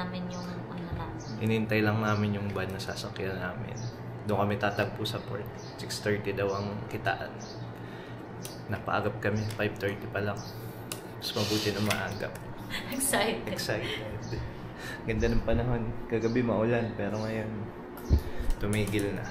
namin yung ano namin. Inintay lang namin yung van na sasakyan namin. Doon kami tatagpo sa port. 6:30 daw ang kitaan. Napaagap kami, 5:30 pa lang. Mas mabuti na maagap. Excited. Ganda ng panahon. Kagabi maulan, pero ngayon tumigil na.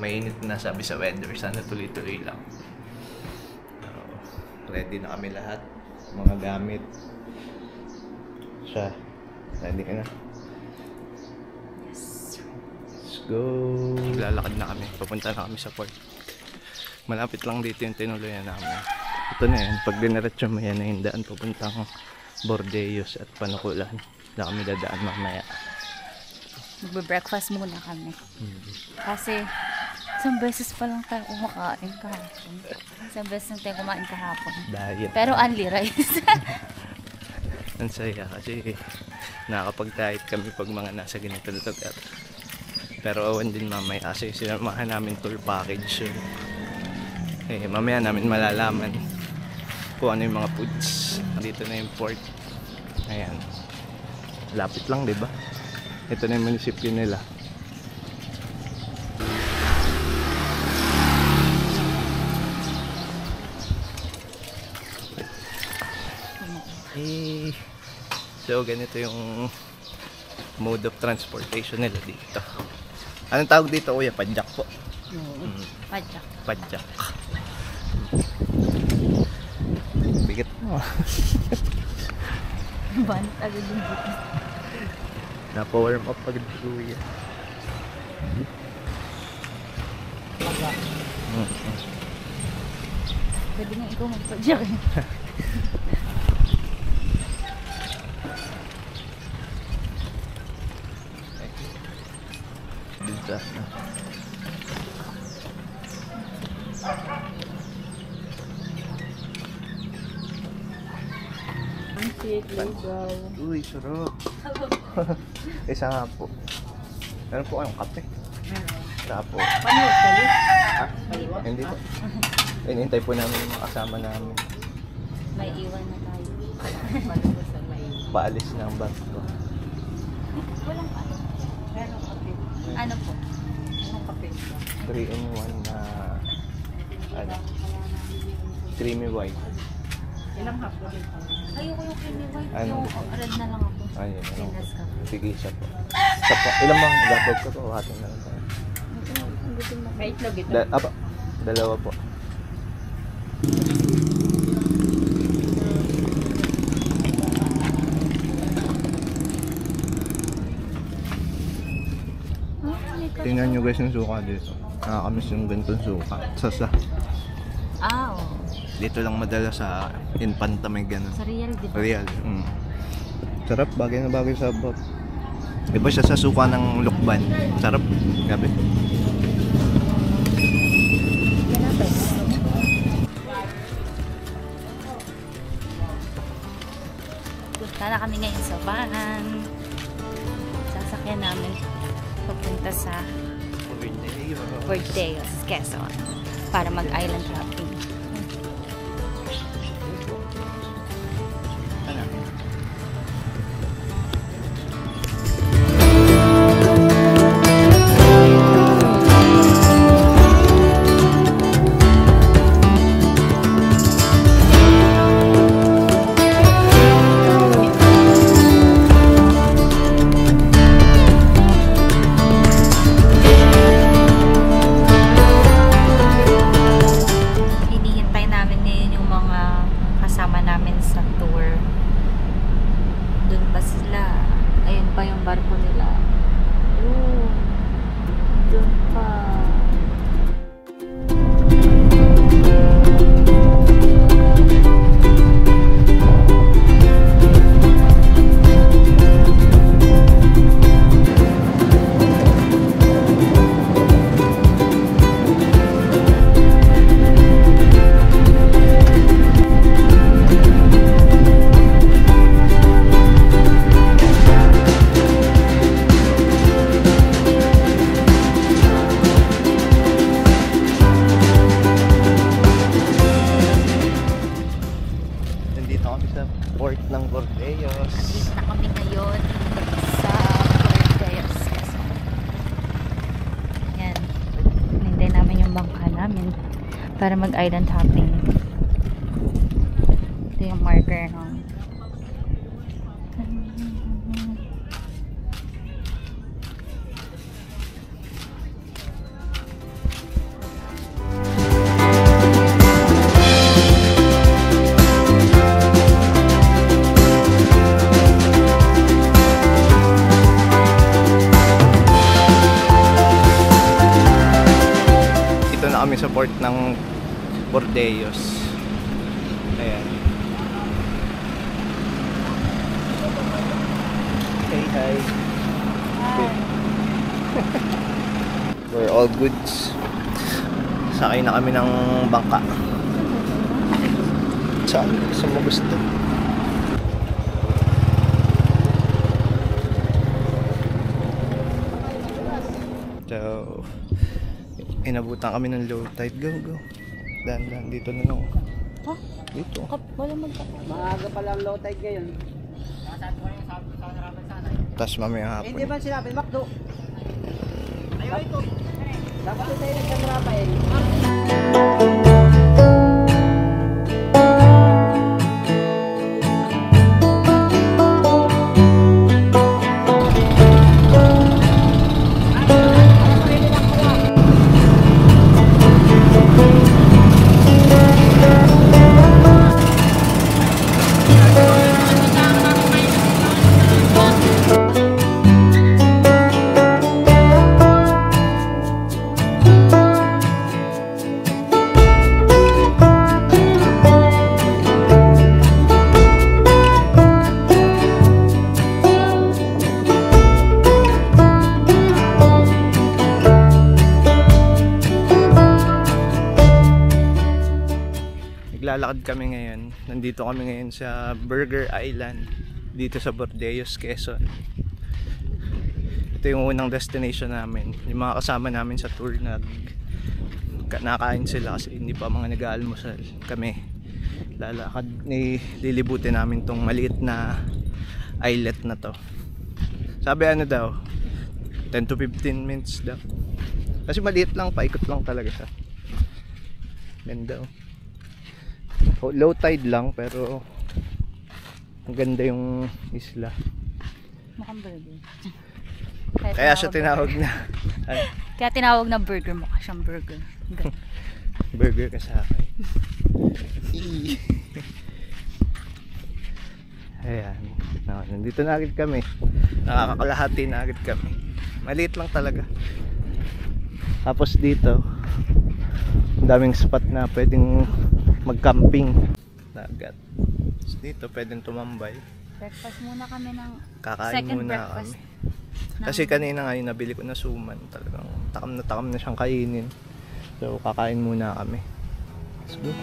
Mainit na sabi sa weather. Sana tuloy-tuloy lang. Ready na kami lahat. Mga gamit. Siya. Ready ka na? Yes. Let's go. Lalakad na kami. Papunta na kami sa port. Malapit lang dito yung tinuluyan namin. Ito na yan. Pag dinaretso mo yan na yung daan papuntang Bordeos at Panukulan. Na kami dadaan mamaya. Magbe-breakfast muna kami. Kasi isang beses pa lang tayo kumakain kahapon. Isang beses lang tayo kumain kahapon. Diet. Pero only rice. Ang saya kasi nakakapag-diet kami pag mga nasa ganito lugar. Pero awan din mamaya kasi sinamahan namin tour package. So, mamaya namin malalaman kung ano yung mga foods. Dito na yung port. Ayan. Lapit lang, diba? Ito na yung munisipyo nila. So, ganito yung mode of transportation nila dito. Anong tawag dito, kuya? Padjak po. Padjak. Padjak. Bigat mo. Banat agad yung buti. Napa-warm up agad si kuya. Pwede nga ikaw magpadjak eh. Dito. Uy, sarap. Isa nga po. Meron po kayong kape? Meron. Tapos. Paano kayo? Ha? Hindi po. Inintay po namin yung mga kasama namin. May iwan na tayo. Paalis na ang barko. Walang ano. Meron kape. Ano po? Anong kape? 3-in-1 na ano, creamy white. Ilang hapon ito? Ayoko yung creamy white. Ano? Yung red na lang ako. Ayun. Tindas ka. Sige, isa po. Isa po. Ilang bang gabog ka po? Hating na lang tayo. May itlog ito? Apa, dalawa po. Tingnan nyo guys yung suka dito. Nakakamiss yung ganitong suka. Sasa. Oo. Dito lang madala sa Infanta may ganun. Sa Real, di ba? Real. Sarap, bagay na bagay sa bot. Iba siya sa suka ng Lukban. Sarap. Gabi. Punta na kami ngayon sa van. Sasakyan namin papunta sa Bordeos, Quezon para mag-island hopping. namin para mag-island hopping. Ito yung marker ng kami sa port ng Bordeos. Ayan. Hey, hi. Hi. We're all goods. Sakay na kami ng bangka. Saan mo gusto? So, inabutan kami ng low tide. Go, go. Dan, dito na lang. Ha? Dito. Wala magkakap. Maaga pa lang low tide ngayon. Tapos mamaya hapon. Hindi ba sinabi, Makdo? Ayun ito. Dapat tayo nagkatrapa eh. Naglalakad kami ngayon. Nandito kami ngayon sa Burger Island dito sa Bordeos, Quezon. Ito yung unang destination namin. Yung mga kasama namin sa tour nakain sila kasi hindi pa mga nag-aalmusal. Kami lalakad, lilibutin namin tong maliit na islet na to. Sabi ano daw 10 to 15 minutes daw. Kasi maliit lang, paikot lang talaga siya. Ganda oh. Low tide lang pero ang ganda yung isla. Mukhang burger. Kaya siya tinawag na Kaya tinawag na burger. Mukha siyang burger. burger ka sa akin. Ayan. Nandito na agad kami. Nakakakalahati na agad kami. Maliit lang talaga. Tapos dito ang daming spot na pwedeng mag-camping na agad. Dito pwedeng tumambay. Breakfast muna kami ng Kakain second muna breakfast. kami. Kasi kanina nga yung nabili ko na suman. Talagang takam na siyang kainin. So kakain muna kami. Let's go.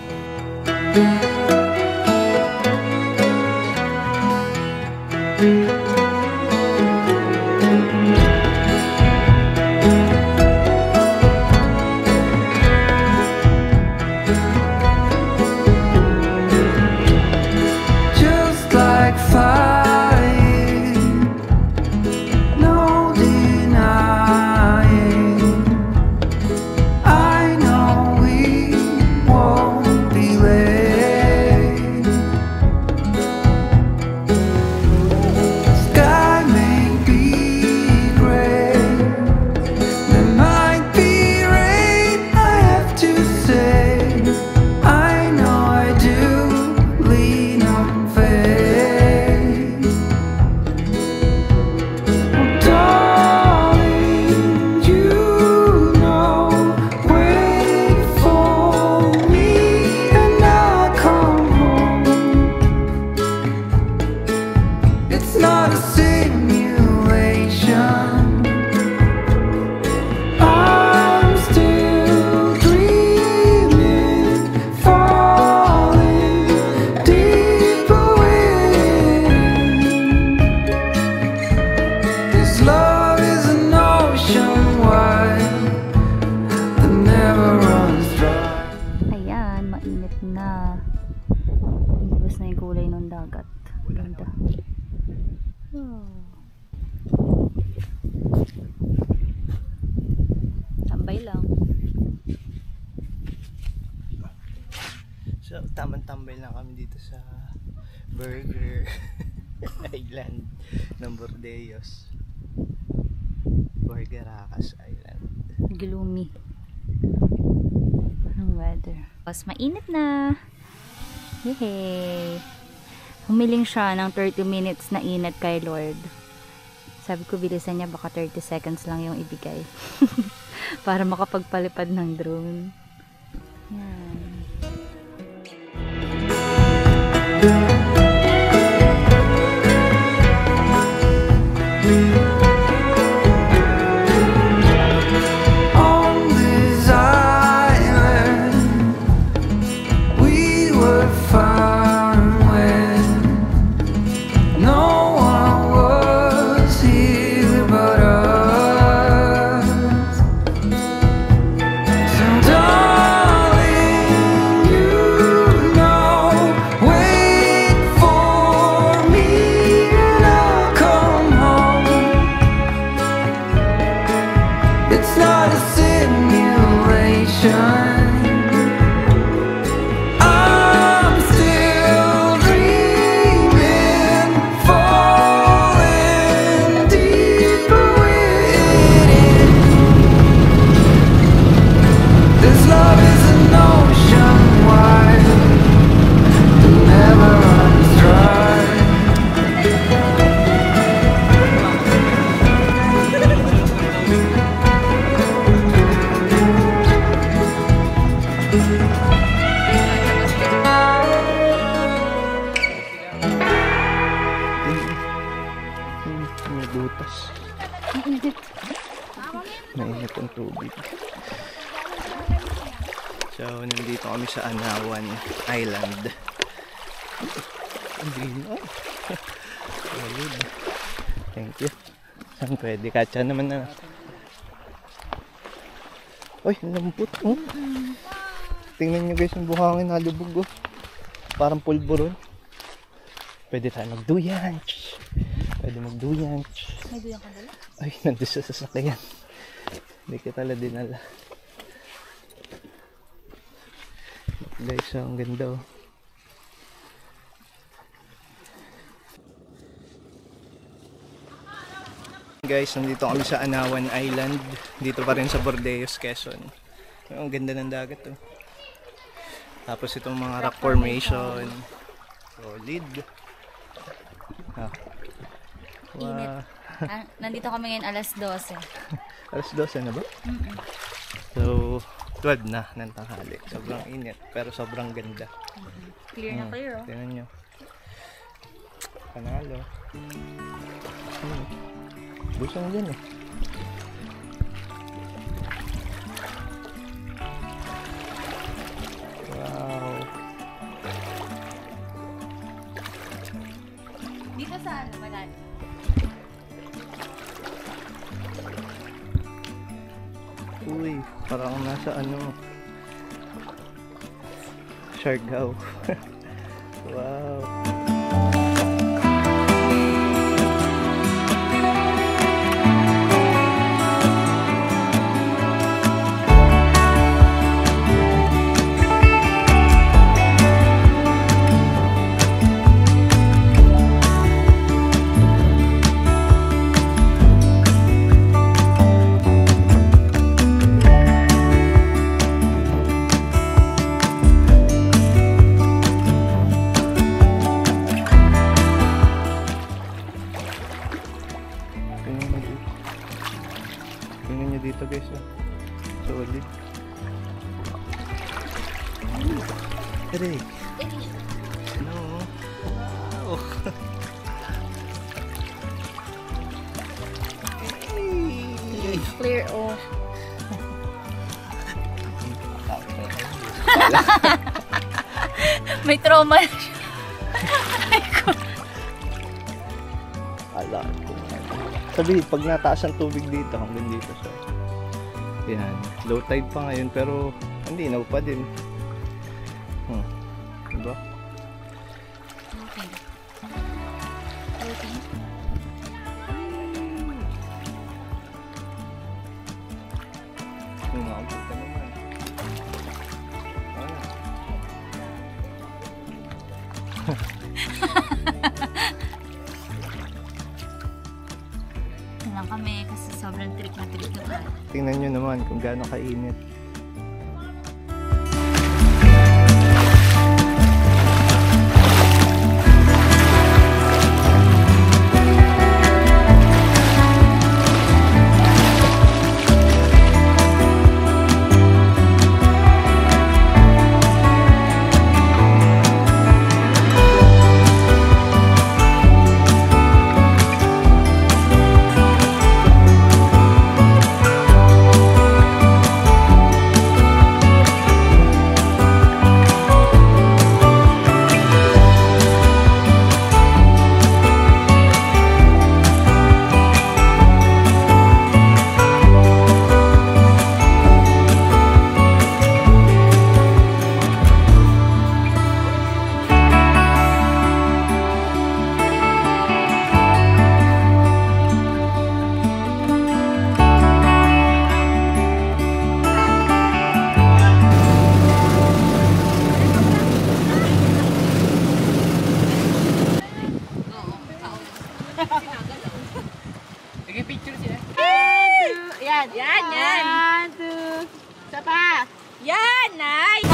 So, tamang tambay lang kami dito sa Burger Island ng Bordeos. Burgeracas Island. Gloomy ang weather. Tapos mainit na. Yehey! Humiling siya ng 30 minutes na init kay Lord. Sabi ko bilisan niya, baka 30 seconds lang yung ibigay. Para makapagpalipad ng drone. Yan. May butas. Mainit ang tubig. So, nandito kami sa Anawan Island. Hindi na. Solid. Thank you. Saan pwede? Katsa naman na. Uy, lambot. Oh. Tingnan nyo guys, yung buhangin halubog. Oh. Parang pulburon. Pwede tayo magduyan. Pwede magduyan. May duyan ka dala? Ay, nandun sa sasakyan. Hindi kita tala dinala. Guys, ang ganda oh. Guys, nandito kami sa Anawan Island. Dito pa rin sa Bordeos, Quezon. Ang ganda ng dagat oh. Tapos itong mga rock formation. Solid. Ah. Wow. Init. Nandito kami ngayon alas 12. Alas 12 na ba? So, 12 na ng tanghali. Sobrang init, pero sobrang ganda. Clear na clear oh. Tingnan nyo. Panalo. Busang dyan eh. Wow. Dito sa ano, malalim? Uy, parang nasa ano. Siargao. Wow. Tingnan nyo dito guys oh. Solid. Aray. No. Wow. Clear oh. May trauma na siya. Alam ko. Sabi, pag nataas ang tubig dito, hanggang dito siya. Yan. Low tide pa ngayon, pero hindi, naw pa din. Diba? Okay. Nakabot ka naman. Lang kami kasi sobrang trick na araw. Tingnan nyo naman kung gaano kainit. Yan. 1, 2. Isa pa. Yan, nice.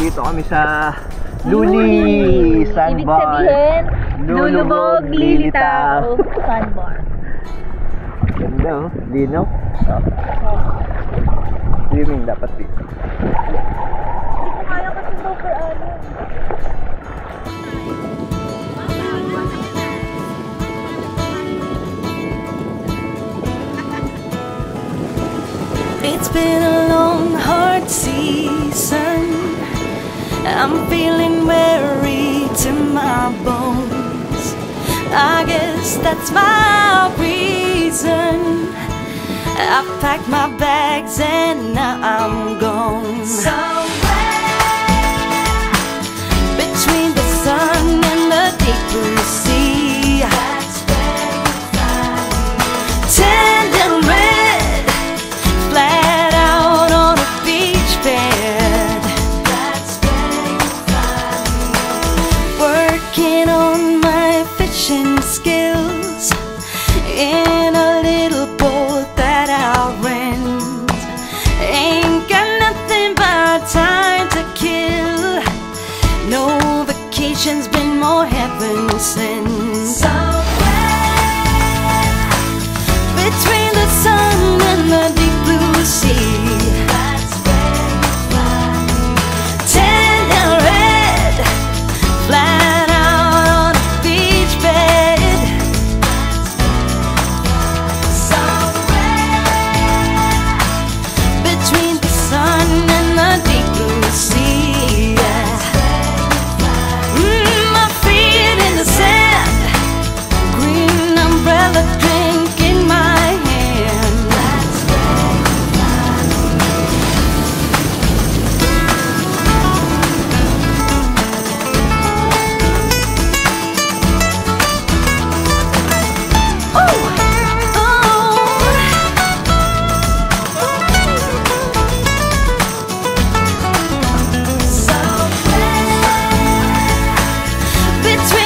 Dito kami sa Luli Sandbar. Ibig sabihin, lulubog, lilitaw, sandbar. Ganda oh, linaw. Swimming dapat dito. Hindi ko kaya kasi super ano. It's been a long, hard season. I'm feeling weary to my bones. I guess that's my reason. I've packed my bags and now I'm gone. Somewhere between the sun and the deep blue sea. That's where you find me. Tender red, flat out on a beach bed. That's where you find me. Working on my fishing skills in a little boat that I'll rent. Ain't got nothing but time to kill. No vacation's been more heaven sent. Somewhere between the sun and the deep blue sea. That's where you find me. Tender red, flat out on a beach bed. Somewhere between the sun and the deep blue sea. My feet in the sand, green umbrella drink in my hand. That's where you find between